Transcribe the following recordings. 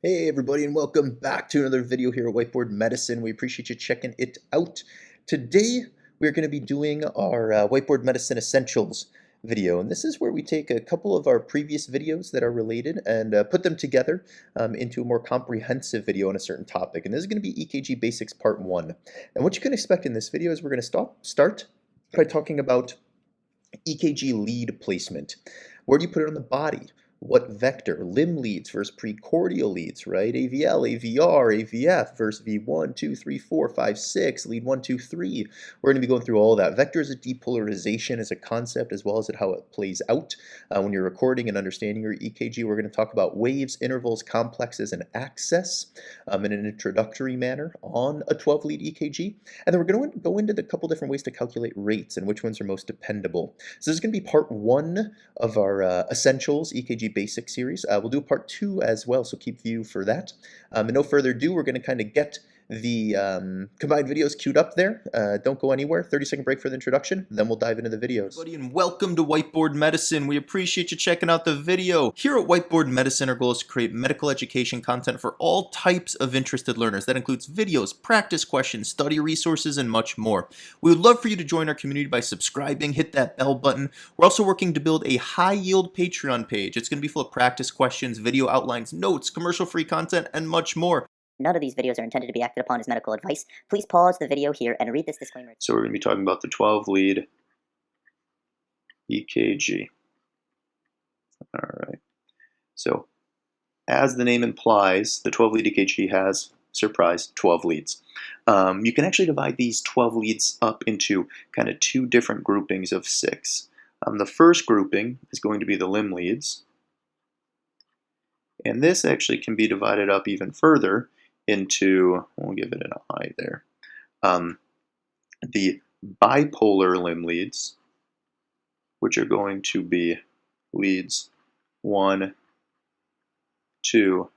Hey everybody, and welcome back to another video here at Whiteboard Medicine. We appreciate you checking it out. Today we're going to be doing our Whiteboard Medicine Essentials video, and this is where we take a couple of our previous videos that are related and put them together into a more comprehensive video on a certain topic. And this is going to be EKG Basics Part 1. And what you can expect in this video is we're going to start by talking about EKG lead placement. Where do you put it on the body? What vector? Limb leads versus precordial leads, right? AVL, AVR, AVF versus V1, 2, 3, 4, 5, 6, lead 1, 2, 3. We're going to be going through all that. Vectors of depolarization as a concept, as well as how it plays out when you're recording and understanding your EKG. We're going to talk about waves, intervals, complexes, and access in an introductory manner on a 12-lead EKG. And then we're going to go into the couple different ways to calculate rates and which ones are most dependable. So this is going to be part 1 of our Essentials EKG Basics series. We'll do a part 2 as well, so keep view for that. And no further ado, we're going to kind of get the combined videos queued up there. Don't go anywhere. 30-second break for the introduction, then we'll dive into the videos. Everybody, and welcome to Whiteboard Medicine. We appreciate you checking out the video. Here at Whiteboard Medicine, our goal is to create medical education content for all types of interested learners. That includes videos, practice questions, study resources, and much more. We would love for you to join our community by subscribing, hit that bell button. We're also working to build a high-yield Patreon page. It's going to be full of practice questions, video outlines, notes, commercial-free content, and much more. None of these videos are intended to be acted upon as medical advice. Please pause the video here and read this disclaimer. So we're going to be talking about the 12-lead EKG. All right. So as the name implies, the 12-lead EKG has, surprise, 12 leads. You can actually divide these 12 leads up into kind of 2 different groupings of 6. The first grouping is going to be the limb leads. And this actually can be divided up even further into, we'll give it an I there, the bipolar limb leads, which are going to be leads 1, 2,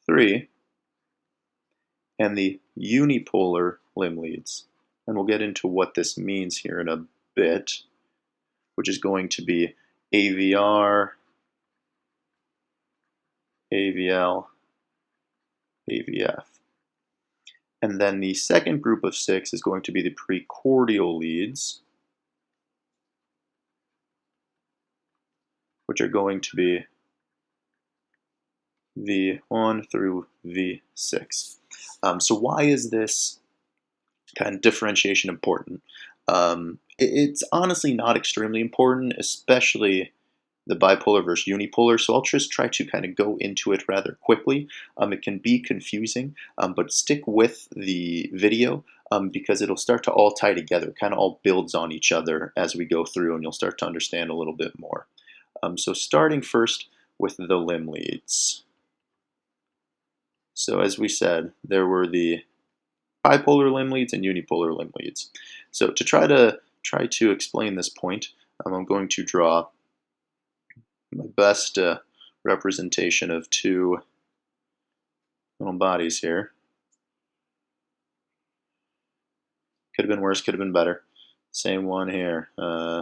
3, and the unipolar limb leads. And we'll get into what this means here in a bit, which is going to be AVR, AVL, AVF. And then the second group of 6 is going to be the precordial leads, which are going to be V1 through V6. So why is this kind of differentiation important? It's honestly not extremely important, especially the bipolar versus unipolar, so I'll just try to kind of go into it rather quickly. It can be confusing, but stick with the video because it'll start to all tie together, kind of all builds on each other as we go through, and you'll start to understand a little bit more. So starting first with the limb leads. So as we said, there were the bipolar limb leads and unipolar limb leads. So to try to explain this point, I'm going to draw my best representation of 2 little bodies here. Could have been worse, could have been better. Same one here. Okay.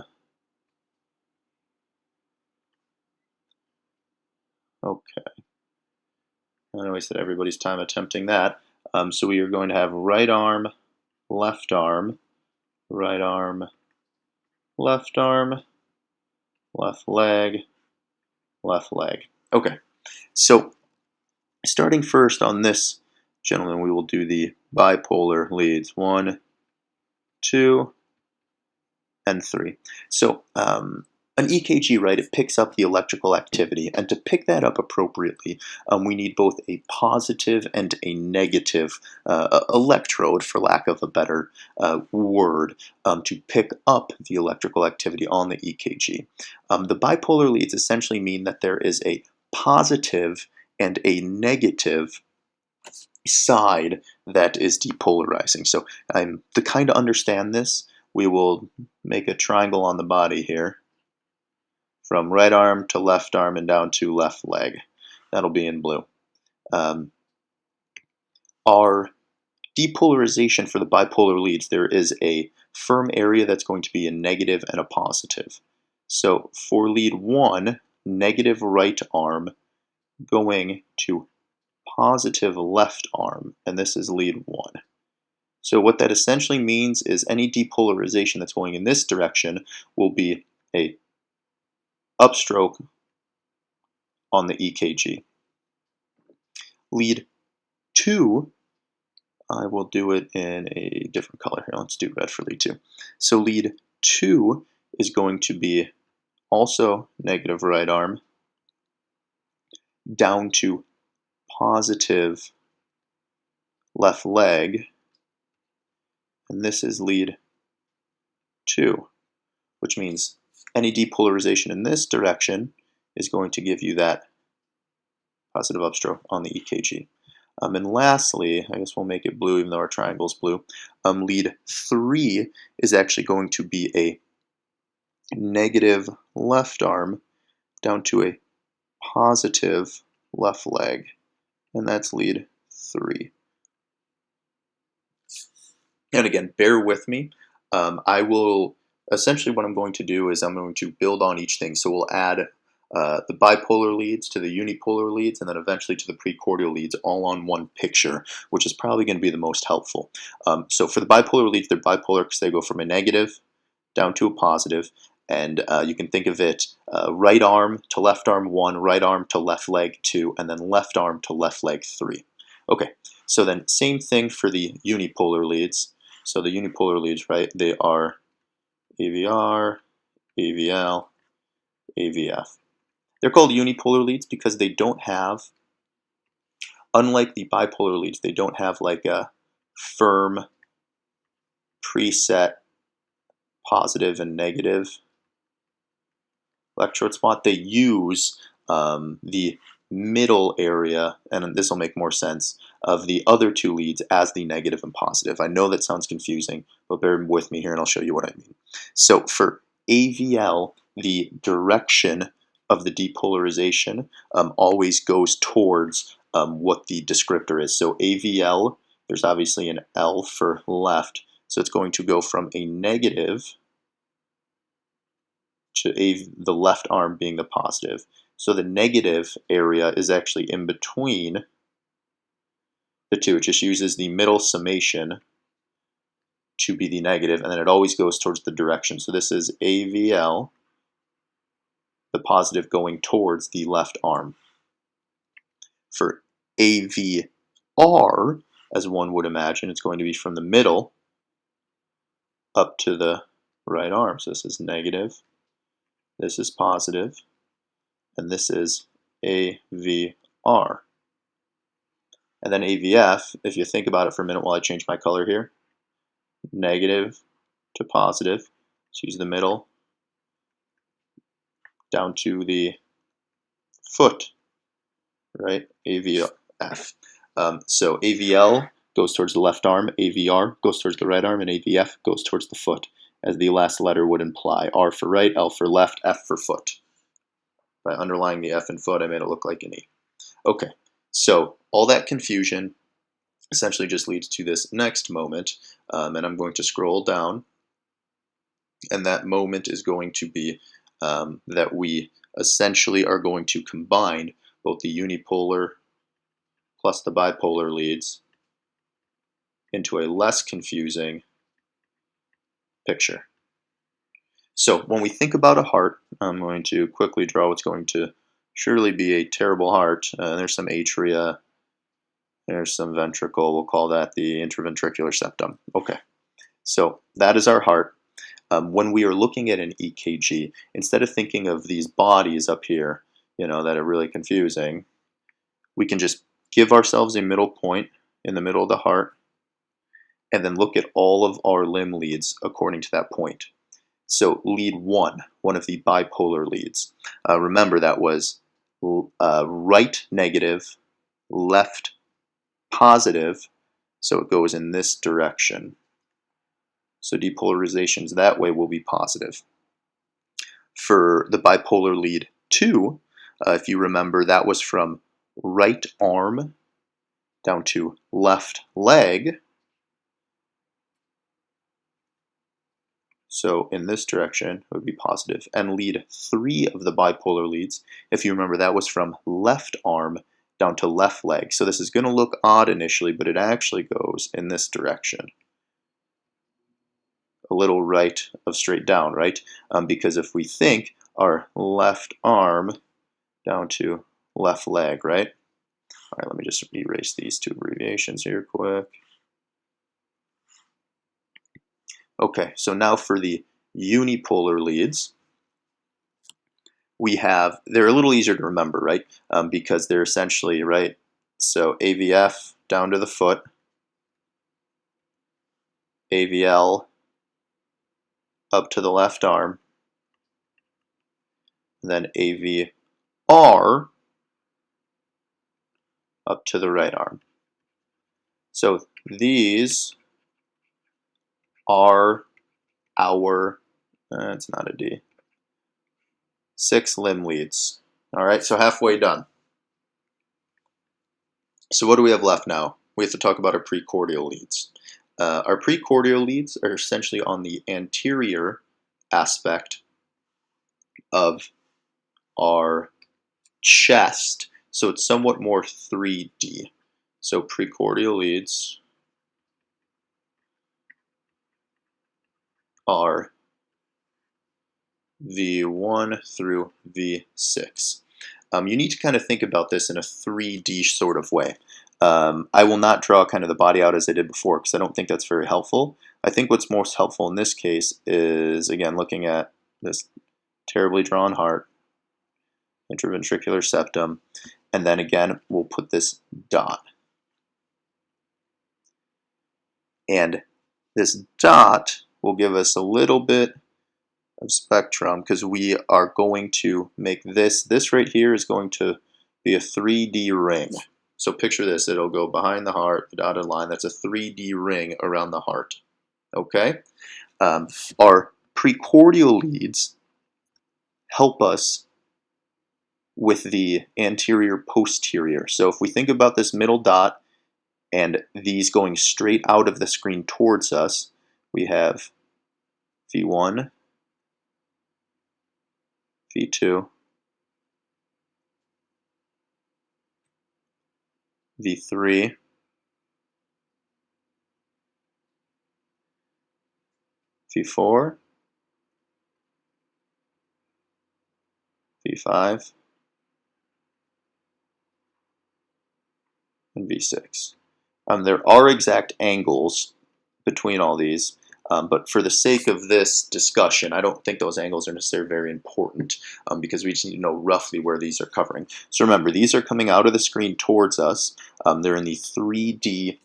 I know I wasted everybody's time attempting that. So we are going to have right arm, left arm, right arm, left arm, left leg, left leg. Okay, so starting first on this gentleman, we will do the bipolar leads 1, 2, and 3. So an EKG, right, it picks up the electrical activity, and to pick that up appropriately, we need both a positive and a negative electrode, for lack of a better word, to pick up the electrical activity on the EKG. The bipolar leads essentially mean that there is a positive and a negative side that is depolarizing. So to kind of understand this, we will make a triangle on the body here, from right arm to left arm and down to left leg. That'll be in blue. Our depolarization for the bipolar leads, there is a firm area that's going to be a negative and a positive. So for lead 1, negative right arm, going to positive left arm, and this is lead 1. So what that essentially means is any depolarization that's going in this direction will be a upstroke on the EKG. Lead 2, I will do it in a different color here. Let's do red for lead 2. So lead 2 is going to be also negative right arm down to positive left leg, and this is lead 2, which means any depolarization in this direction is going to give you that positive upstroke on the EKG. And lastly, I guess we'll make it blue even though our triangle's blue, lead 3 is actually going to be a negative left arm down to a positive left leg, and that's lead 3. And again, bear with me. I will, essentially what I'm going to do is I'm going to build on each thing. So we'll add the bipolar leads to the unipolar leads and then eventually to the precordial leads all on one picture, which is probably going to be the most helpful. So for the bipolar leads, they're bipolar because they go from a negative down to a positive, and you can think of it right arm to left arm 1, right arm to left leg 2, and then left arm to left leg 3. Okay, so then same thing for the unipolar leads. So the unipolar leads, right, they are AVR, AVL, AVF. They're called unipolar leads because they don't have, unlike the bipolar leads, they don't have like a firm preset positive and negative electrode spot. They use the middle area, and this will make more sense, of the other two leads as the negative and positive. I know that sounds confusing, but bear with me here and I'll show you what I mean. So for AVL, the direction of the depolarization always goes towards what the descriptor is. So AVL, there's obviously an L for left, so it's going to go from a negative to the left arm being the positive. So the negative area is actually in between the two. It just uses the middle summation to be the negative, and then it always goes towards the direction. So this is AVL, the positive going towards the left arm. For AVR, as one would imagine, it's going to be from the middle up to the right arm. So this is negative, this is positive, and this is AVR. And then AVF, if you think about it for a minute while I change my color here, negative to positive, let's use the middle, down to the foot, right, AVF. So AVL goes towards the left arm, AVR goes towards the right arm, and AVF goes towards the foot, as the last letter would imply. R for right, L for left, F for foot. By underlying the F in foot, I made it look like an E. Okay, so all that confusion essentially just leads to this next moment, and I'm going to scroll down, and that moment is going to be that we essentially are going to combine both the unipolar plus the bipolar leads into a less confusing picture. So when we think about a heart, I'm going to quickly draw what's going to surely be a terrible heart. There's some atria, there's some ventricle, we'll call that the interventricular septum. Okay, so that is our heart. When we are looking at an EKG, instead of thinking of these bodies up here, that are really confusing, we can just give ourselves a middle point in the middle of the heart and then look at all of our limb leads according to that point. So lead 1, one of the bipolar leads. Remember that was right negative, left positive, so it goes in this direction. So depolarizations that way will be positive. For the bipolar lead 2, if you remember, that was from right arm down to left leg. So in this direction, it would be positive, and lead 3 of the bipolar leads. If you remember, that was from left arm down to left leg. So this is going to look odd initially, but it actually goes in this direction. A little right of straight down, right? Because if we think our left arm down to left leg, right? All right, let me just erase these 2 abbreviations here quick. Okay, so now for the unipolar leads, they're a little easier to remember, right? Because they're essentially, right? So AVF down to the foot, AVL up to the left arm, and then AVR up to the right arm. So these are our, it's not a D, 6 limb leads. All right, so halfway done. So what do we have left now? We have to talk about our precordial leads. Our precordial leads are essentially on the anterior aspect of our chest, so it's somewhat more 3D. So precordial leads are V1 through V6. You need to kind of think about this in a 3D sort of way. I will not draw kind of the body out as I did before because I don't think that's very helpful. I think what's most helpful in this case is, again, looking at this terribly drawn heart, interventricular septum, and then again, we'll put this dot. And this dot will give us a little bit of spectrum because we are going to make this right here is going to be a 3D ring. So picture this, it'll go behind the heart, the dotted line, that's a 3D ring around the heart. Okay? Our precordial leads help us with the anterior posterior. So if we think about this middle dot and these going straight out of the screen towards us, we have V1, V2, V3, V4, V5, and V6. There are exact angles between all these, but for the sake of this discussion, I don't think those angles are necessarily very important because we just need to know roughly where these are covering. So remember, these are coming out of the screen towards us. They're in the 3D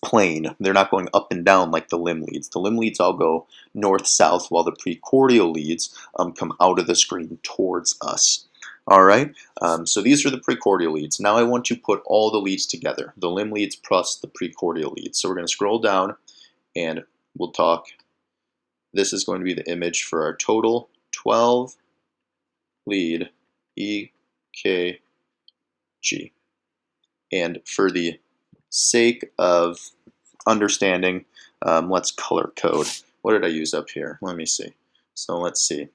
plane. They're not going up and down like the limb leads. The limb leads all go north-south, while the precordial leads come out of the screen towards us. All right, so these are the precordial leads. Now I want to put all the leads together, the limb leads plus the precordial leads. So we're going to scroll down and we'll talk. This is going to be the image for our total 12 lead EKG. And for the sake of understanding, let's color code. What did I use up here? Let me see. So let's see.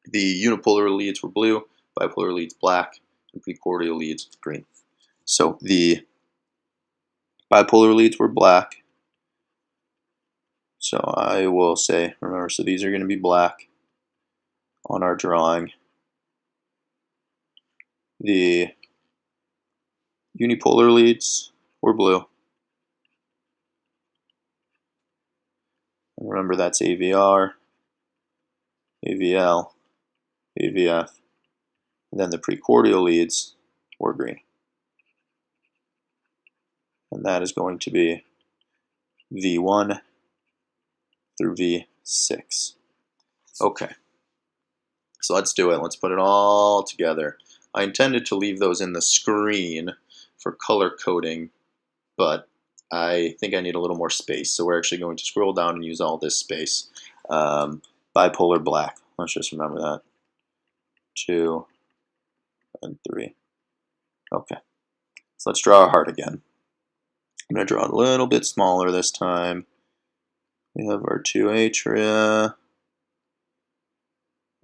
The unipolar leads were blue, bipolar leads black, and precordial leads green. So the bipolar leads were black. So I will say, remember, so these are going to be black on our drawing. The unipolar leads were blue. And remember, that's AVR, AVL, AVF. And then the precordial leads were green. And that is going to be V1 through V6. Okay, so let's do it. Let's put it all together. I intended to leave those in the screen for color coding, but I think I need a little more space. So we're actually going to scroll down and use all this space. Bipolar black. Let's just remember that. 2 and 3. Okay, so let's draw our heart again. I'm going to draw it a little bit smaller this time. We have our two atria.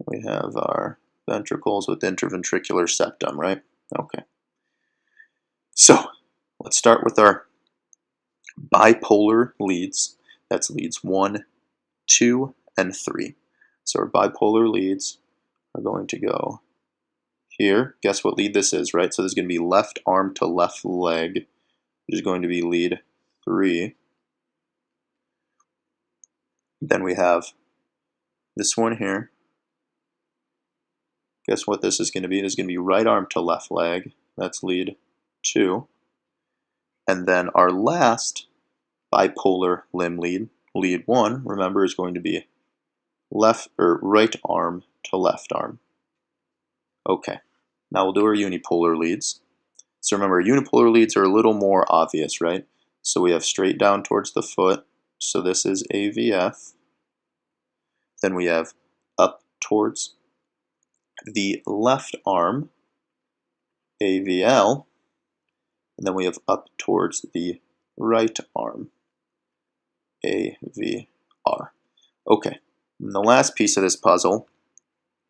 We have our ventricles with interventricular septum, right? Okay. So let's start with our bipolar leads. That's leads 1, 2, and 3. So our bipolar leads are going to go here. Guess what lead this is, right? So this is going to be left arm to left leg, which is going to be lead 3. Then we have this one here. Guess what this is going to be? This is going to be right arm to left leg. That's lead 2. And then our last bipolar limb lead, lead 1, remember, is going to be left or right arm to left arm. Okay, now we'll do our unipolar leads. So remember, unipolar leads are a little more obvious, right? So we have straight down towards the foot. So this is AVF. Then we have up towards the left arm, AVL. And then we have up towards the right arm, AVR. Okay, and the last piece of this puzzle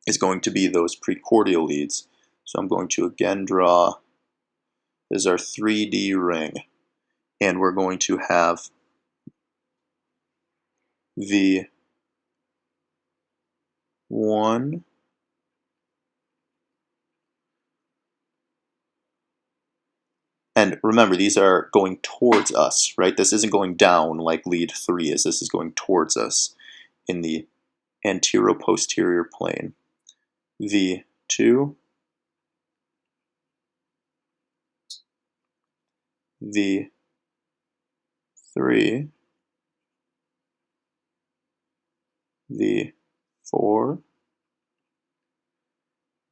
is going to be those precordial leads. So I'm going to again draw, this is our 3D ring, and we're going to have V1, and remember, these are going towards us, right? This isn't going down like lead 3 is. This is going towards us in the anterior-posterior plane. V2, V3, V4,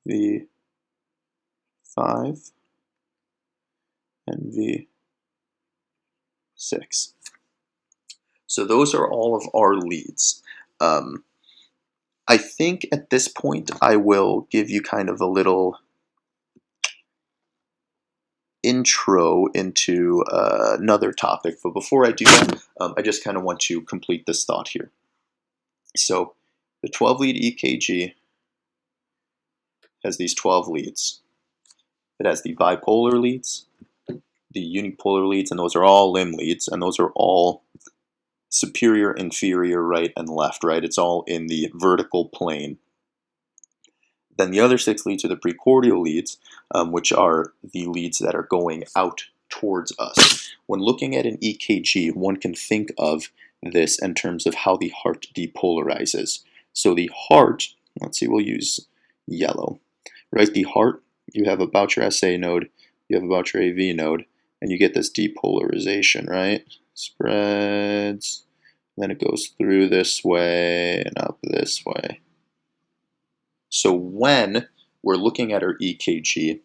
V5, and V6. So those are all of our leads. I think at this point I will give you kind of a little intro into another topic, but before I do that, I just kind of want to complete this thought here. So the 12 lead EKG has these 12 leads. It has the bipolar leads, the unipolar leads, and those are all limb leads, and those are all superior, inferior, right, and left, right? It's all in the vertical plane. Then the other 6 leads are the precordial leads, which are the leads that are going out towards us. When looking at an EKG, one can think of this in terms of how the heart depolarizes. So the heart, let's see, we'll use yellow, right? The heart, you have about your SA node, you have about your AV node, and you get this depolarization, right? Spreads, then it goes through this way and up this way. So when we're looking at our EKG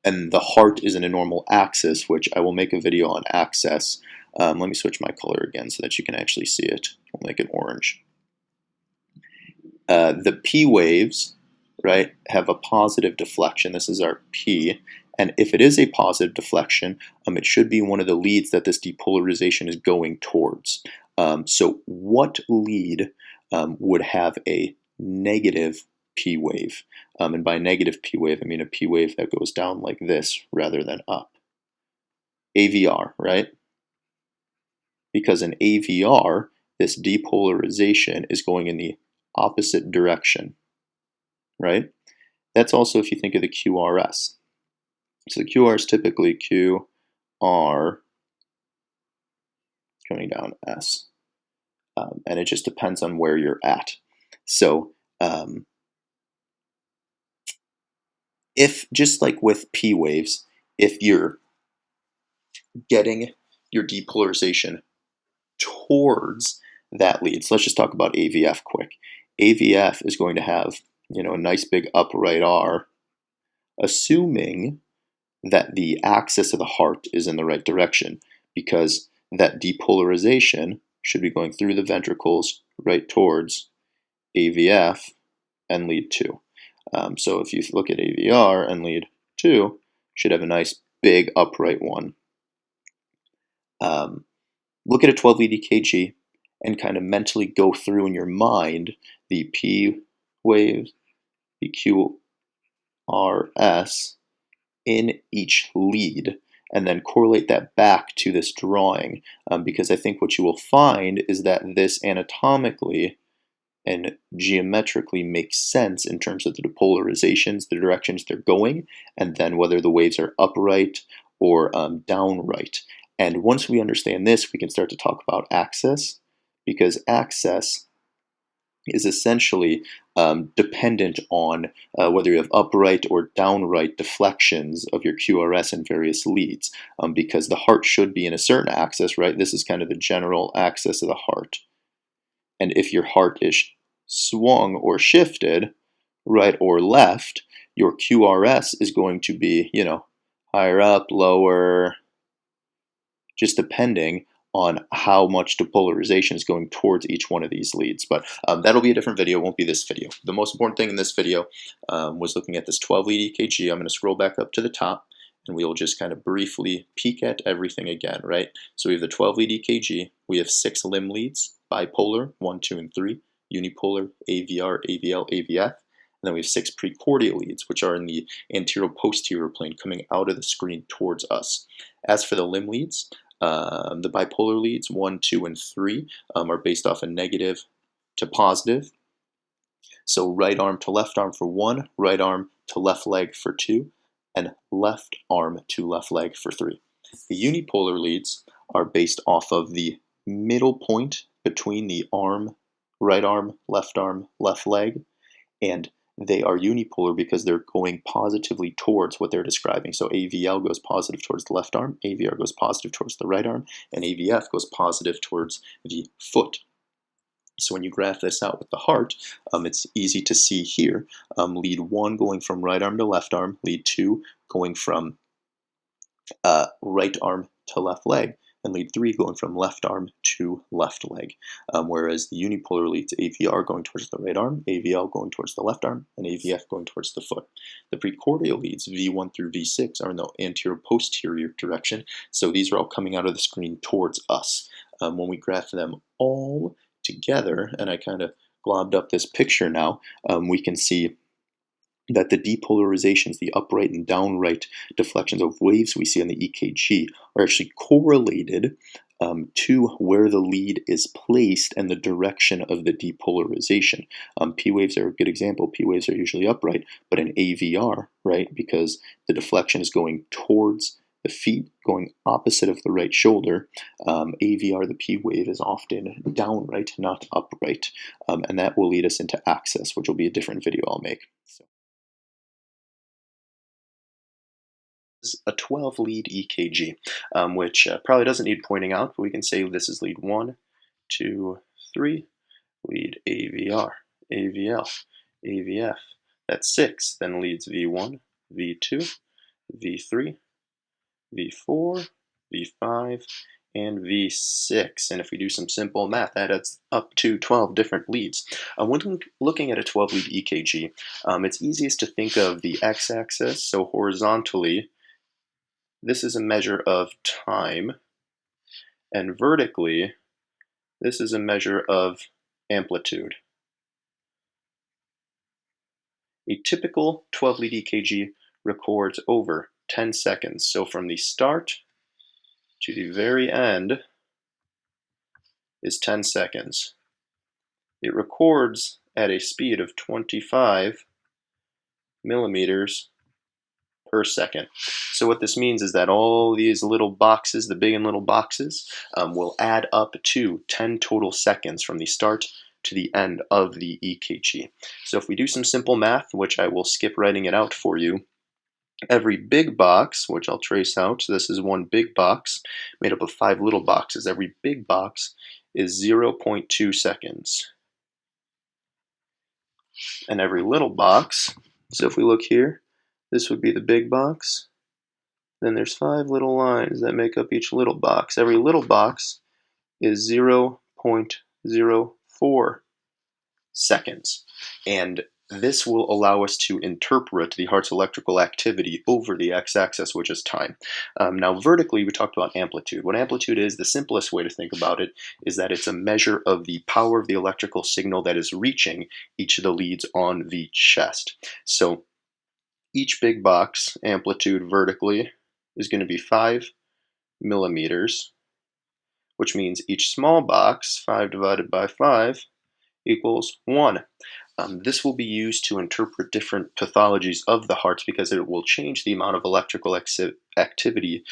and the heart is in a normal axis, which I will make a video on axis. Let me switch my color again so that you can actually see it. We'll make it orange. The P waves, right, have a positive deflection. This is our P. And if it is a positive deflection, it should be one of the leads that this depolarization is going towards. So what lead would have a negative P wave? And by negative P wave, I mean a P wave that goes down like this rather than up. AVR, right? Because in AVR, this depolarization is going in the opposite direction, right? That's also if you think of the QRS. So the QR is typically QR coming down S. And it just depends on where you're at. So if, just like with P waves, if you're getting your depolarization towards that lead, so let's just talk about AVF quick. AVF is going to have, a nice big upright R, assuming that the axis of the heart is in the right direction, because that depolarization should be going through the ventricles right towards AVF and lead 2. So if you look at AVR and lead 2, should have a nice big upright one. Look at a 12 lead EKG, and kind of mentally go through in your mind the P waves, the QRS in each lead, and then correlate that back to this drawing, because I think what you will find is that this anatomically and geometrically makes sense in terms of the depolarizations, the directions they're going, and then whether the waves are upright or downright. And once we understand this, we can start to talk about access, because access is essentially dependent on whether you have upright or downright deflections of your QRS in various leads, because the heart should be in a certain axis, right? This is kind of the general axis of the heart. And if your heart is swung or shifted, right or left, your QRS is going to be, higher up, lower, just depending on how much depolarization is going towards each one of these leads. But that'll be a different video, won't be this video. The most important thing in this video was looking at this 12-lead EKG. I'm going to scroll back up to the top, and we'll just kind of briefly peek at everything again, right? So we have the 12-lead EKG. We have 6 limb leads, bipolar, 1, 2, and 3, unipolar, AVR, AVL, AVF. And then we have 6 precordial leads, which are in the anterior-posterior plane coming out of the screen towards us. As for the limb leads, the bipolar leads 1, 2, and 3 are based off a negative to positive. So right arm to left arm for 1, right arm to left leg for 2, and left arm to left leg for 3. The unipolar leads are based off of the middle point between the arm, right arm, left leg, and they are unipolar because they're going positively towards what they're describing. So AVL goes positive towards the left arm, AVR goes positive towards the right arm, and AVF goes positive towards the foot. So when you graph this out with the heart, it's easy to see here. Lead 1 going from right arm to left arm, lead 2 going from right arm to left leg, and lead 3 going from left arm to left leg. Whereas the unipolar leads AVR going towards the right arm, AVL going towards the left arm, and AVF going towards the foot. The precordial leads V1 through V6 are in the anterior-posterior direction, so these are all coming out of the screen towards us. When we graph them all together, and I kind of globbed up this picture now, we can see that the depolarizations, the upright and downright deflections of waves we see on the EKG are actually correlated to where the lead is placed and the direction of the depolarization. P waves are a good example. P waves are usually upright, but in AVR, right, because the deflection is going towards the feet, going opposite of the right shoulder, AVR, the P wave, is often downright, not upright, and that will lead us into access, which will be a different video I'll make. A 12-lead EKG, which probably doesn't need pointing out, but we can say this is lead 1, 2, 3, lead AVR, AVL, AVF. That's 6. Then leads V1, V2, V3, V4, V5, and V6. And if we do some simple math, that adds up to 12 different leads. When looking at a 12-lead EKG, it's easiest to think of the x-axis, so horizontally, this is a measure of time, and vertically, this is a measure of amplitude. A typical 12-lead EKG records over 10 seconds. So from the start to the very end is 10 seconds. It records at a speed of 25 millimeters per second. So what this means is that all these little boxes, the big and little boxes, will add up to 10 total seconds from the start to the end of the EKG. So if we do some simple math, which I will skip writing it out for you, every big box, which I'll trace out, so this is one big box made up of 5 little boxes. Every big box is 0.2 seconds. And every little box, so if we look here, this would be the big box. Then there's 5 little lines that make up each little box. Every little box is 0.04 seconds. And this will allow us to interpret the heart's electrical activity over the x-axis, which is time. Now, vertically, we talked about amplitude. What amplitude is, the simplest way to think about it, is that it's a measure of the power of the electrical signal that is reaching each of the leads on the chest. So each big box, amplitude vertically, is going to be 5 millimeters, which means each small box, 5 divided by 5, equals 1. This will be used to interpret different pathologies of the heart because it will change the amount of electrical activity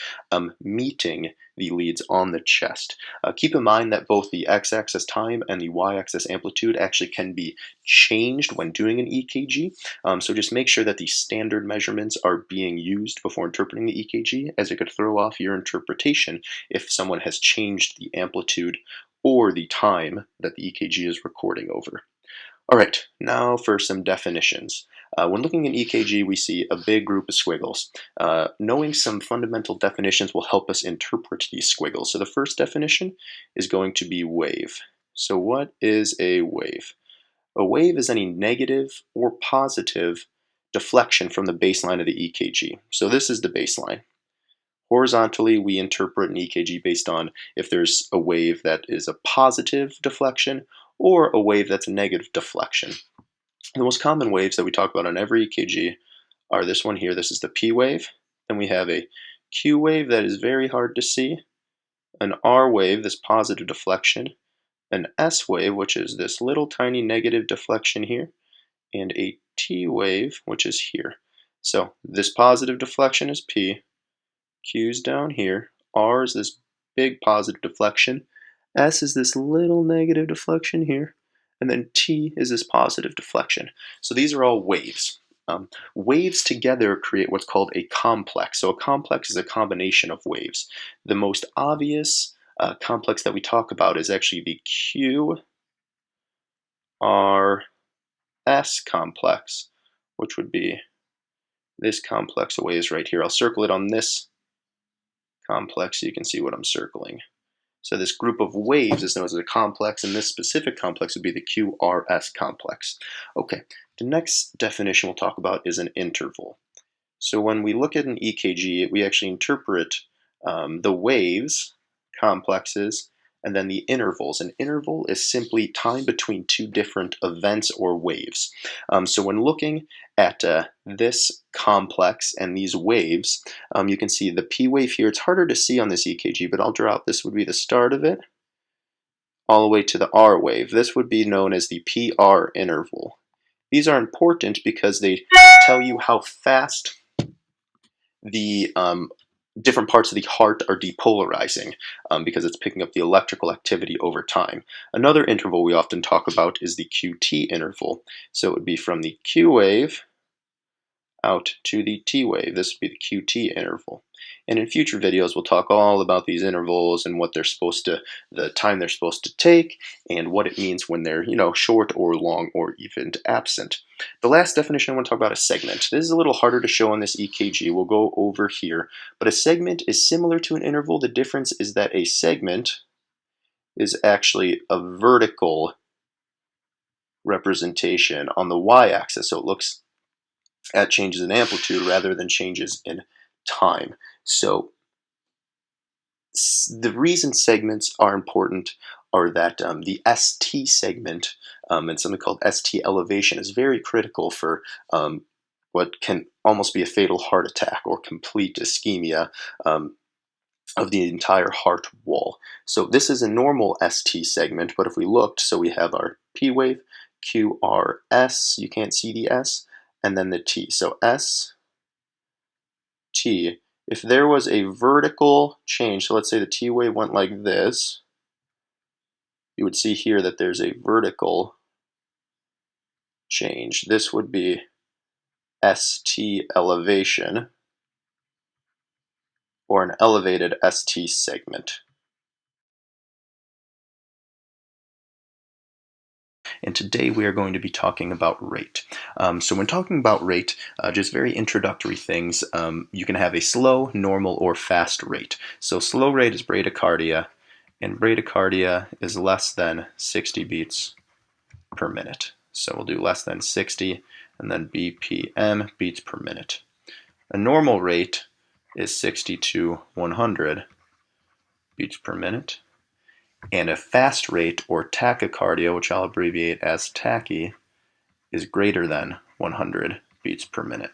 meeting the leads on the chest. Keep in mind that both the x-axis time and the y-axis amplitude actually can be changed when doing an EKG. So just make sure that the standard measurements are being used before interpreting the EKG, as it could throw off your interpretation if someone has changed the amplitude or the time that the EKG is recording over. All right, now for some definitions. When looking at EKG, we see a big group of squiggles. Knowing some fundamental definitions will help us interpret these squiggles. So the first definition is going to be wave. So what is a wave? A wave is any negative or positive deflection from the baseline of the EKG. So this is the baseline. Horizontally, we interpret an EKG based on if there's a wave that is a positive deflection or a wave that's a negative deflection. The most common waves that we talk about on every EKG are this one here. This is the P wave. Then we have a Q wave that is very hard to see, an R wave, this positive deflection, an S wave, which is this little tiny negative deflection here, and a T wave, which is here. So this positive deflection is P, Q's down here, R is this big positive deflection, S is this little negative deflection here, and then T is this positive deflection. So these are all waves. Waves together create what's called a complex. So a complex is a combination of waves. The most obvious complex that we talk about is actually the QRS complex, which would be this complex of waves right here. I'll circle it on this complex so you can see what I'm circling. So this group of waves is known as a complex, and this specific complex would be the QRS complex. Okay, the next definition we'll talk about is an interval. So when we look at an EKG, we actually interpret the waves, complexes, and then the intervals. An interval is simply time between two different events or waves. So when looking at this complex and these waves, you can see the P wave here. It's harder to see on this EKG, but I'll draw out this would be the start of it, all the way to the R wave. This would be known as the PR interval. These are important because they tell you how fast the different parts of the heart are depolarizing because it's picking up the electrical activity over time. Another interval we often talk about is the QT interval. So it would be from the Q wave out to the T wave. This would be the QT interval. And in future videos, we'll talk all about these intervals and what they're supposed to, the time they're supposed to take, and what it means when they're, short or long or even absent. The last definition I want to talk about is segment. This is a little harder to show on this EKG. We'll go over here. But a segment is similar to an interval. The difference is that a segment is actually a vertical representation on the y-axis. So it looks at changes in amplitude rather than changes in time. So the reason segments are important are that the ST segment and something called ST elevation is very critical for what can almost be a fatal heart attack or complete ischemia of the entire heart wall. So this is a normal ST segment, but if we looked, so we have our P wave, QRS, you can't see the S, and then the T. So S, T. If there was a vertical change, so let's say the T wave went like this, you would see here that there's a vertical change. This would be ST elevation, or an elevated ST segment. And today we are going to be talking about rate. So when talking about rate, just very introductory things, you can have a slow, normal, or fast rate. So slow rate is bradycardia, and bradycardia is less than 60 beats per minute. So we'll do less than 60, and then BPM, beats per minute. A normal rate is 60 to 100 beats per minute. And a fast rate, or tachycardia, which I'll abbreviate as tachy, is greater than 100 beats per minute.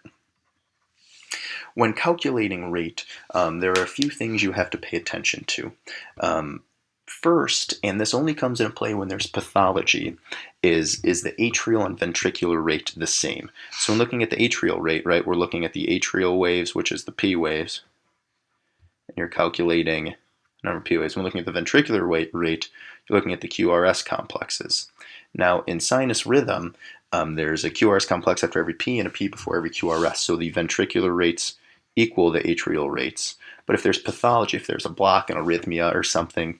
When calculating rate, there are a few things you have to pay attention to. First, and this only comes into play when there's pathology, is the atrial and ventricular rate the same? So when looking at the atrial rate, right, we're looking at the atrial waves, which is the P waves, and you're calculating number of P waves. When looking at the ventricular rate, you're looking at the QRS complexes. Now, in sinus rhythm, there's a QRS complex after every P and a P before every QRS, so the ventricular rates equal the atrial rates. But if there's pathology, if there's a block, an arrhythmia, or something,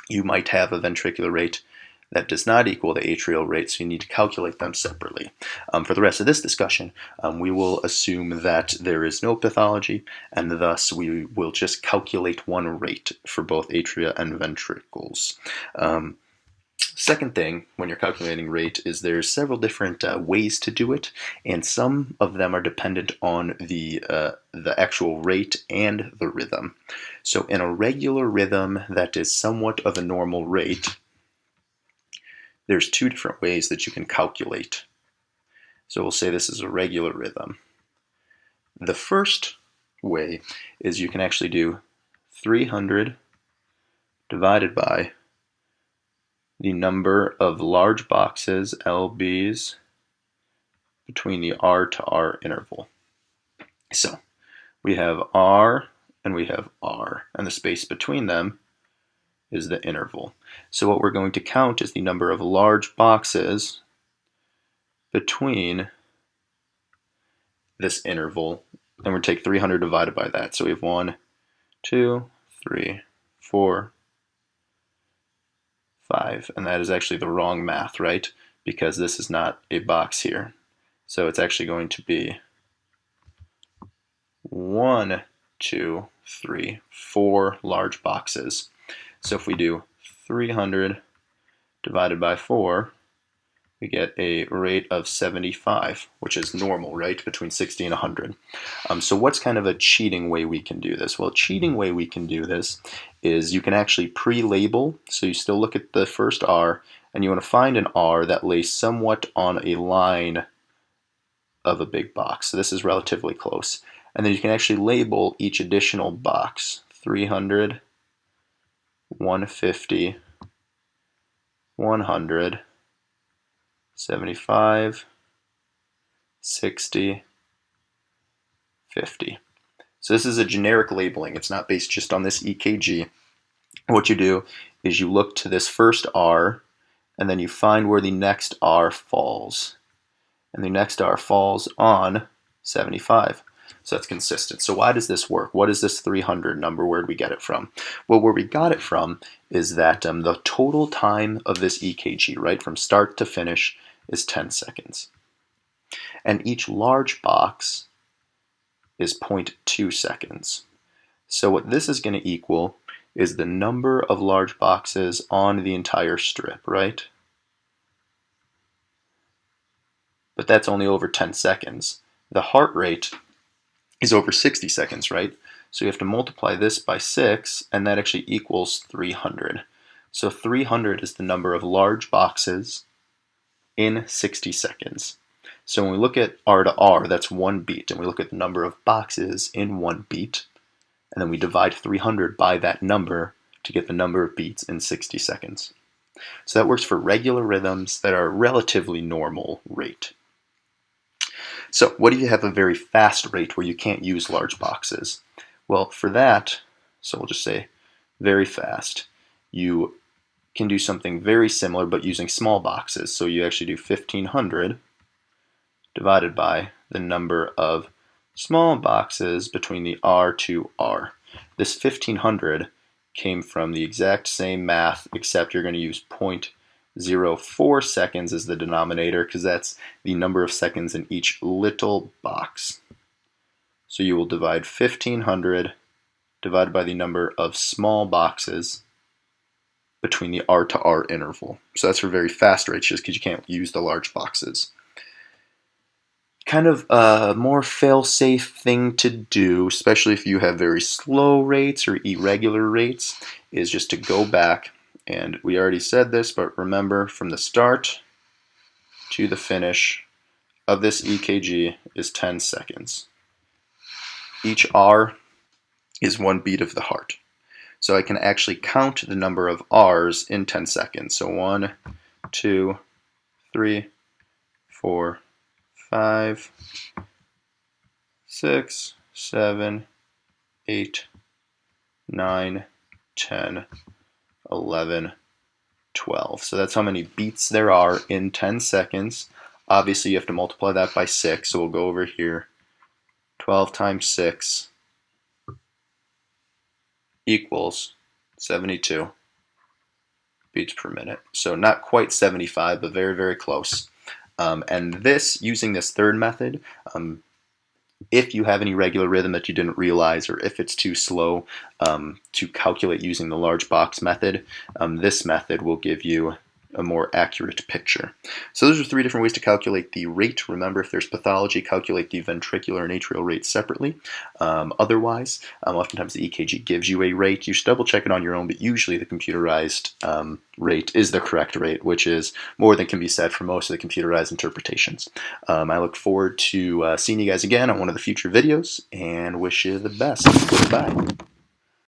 you might have a ventricular rate that does not equal the atrial rate, so you need to calculate them separately. For the rest of this discussion, we will assume that there is no pathology, and thus we will just calculate one rate for both atria and ventricles. Second thing, when you're calculating rate, is there's several different ways to do it, and some of them are dependent on the actual rate and the rhythm. So in a regular rhythm that is somewhat of a normal rate, there's two different ways that you can calculate. So we'll say this is a regular rhythm. The first way is you can actually do 300 divided by the number of large boxes, LBs, between the R to R interval. So we have R and we have R, and the space between them is the interval. So what we're going to count is the number of large boxes between this interval, and we'll take 300 divided by that. So we have 1, 2, 3, 4, 5, and that is actually the wrong math, right? Because this is not a box here. So it's actually going to be 1, 2, 3, 4 large boxes. So if we do 300 divided by 4, we get a rate of 75, which is normal, right? Between 60 and 100. So what's kind of a cheating way we can do this? Well, a cheating way we can do this is you can actually pre-label. So you still look at the first R, and you want to find an R that lays somewhat on a line of a big box. So this is relatively close. And then you can actually label each additional box. 300, 150, 100, 75, 60, 50. So this is a generic labeling. It's not based just on this EKG. What you do is you look to this first R, and then you find where the next R falls. And the next R falls on 75. So that's consistent. So why does this work? What is this 300 number? Where did we get it from? Well, where we got it from is that the total time of this EKG, right, from start to finish, is 10 seconds. And each large box is 0.2 seconds. So what this is going to equal is the number of large boxes on the entire strip, right? But that's only over 10 seconds. The heart rate is over 60 seconds, right? So you have to multiply this by 6, and that actually equals 300. So 300 is the number of large boxes in 60 seconds. So when we look at R to R, that's one beat, and we look at the number of boxes in one beat, and then we divide 300 by that number to get the number of beats in 60 seconds. So that works for regular rhythms that are relatively normal rate. So what if you have a very fast rate where you can't use large boxes? Well, for that, so we'll just say very fast, you can do something very similar but using small boxes. So you actually do 1500 divided by the number of small boxes between the R to R. This 1500 came from the exact same math, except you're going to use 0.04 seconds as the denominator, because that's the number of seconds in each little box. So you will divide 1500 divided by the number of small boxes between the R to R interval. So that's for very fast rates, just because you can't use the large boxes. Kind of a more fail-safe thing to do, especially if you have very slow rates or irregular rates, is just to go back, and we already said this, but remember, from the start to the finish of this EKG is 10 seconds. Each R is 1 beat of the heart. So I can actually count the number of R's in 10 seconds. So 1, 2, 3, 4, 5, 6, 7, 8, 9, 10, 11, 12. So that's how many beats there are in 10 seconds. Obviously, you have to multiply that by 6, so we'll go over here. 12 times 6 equals 72 beats per minute. So not quite 75, but very, very close. And this, using this third method, if you have an irregular rhythm that you didn't realize, or if it's too slow to calculate using the large box method, this method will give you a more accurate picture. So those are 3 different ways to calculate the rate. Remember, if there's pathology, calculate the ventricular and atrial rates separately. Otherwise, oftentimes the EKG gives you a rate. You should double check it on your own, but usually the computerized rate is the correct rate, which is more than can be said for most of the computerized interpretations. I look forward to seeing you guys again on one of the future videos, and wish you the best. Goodbye.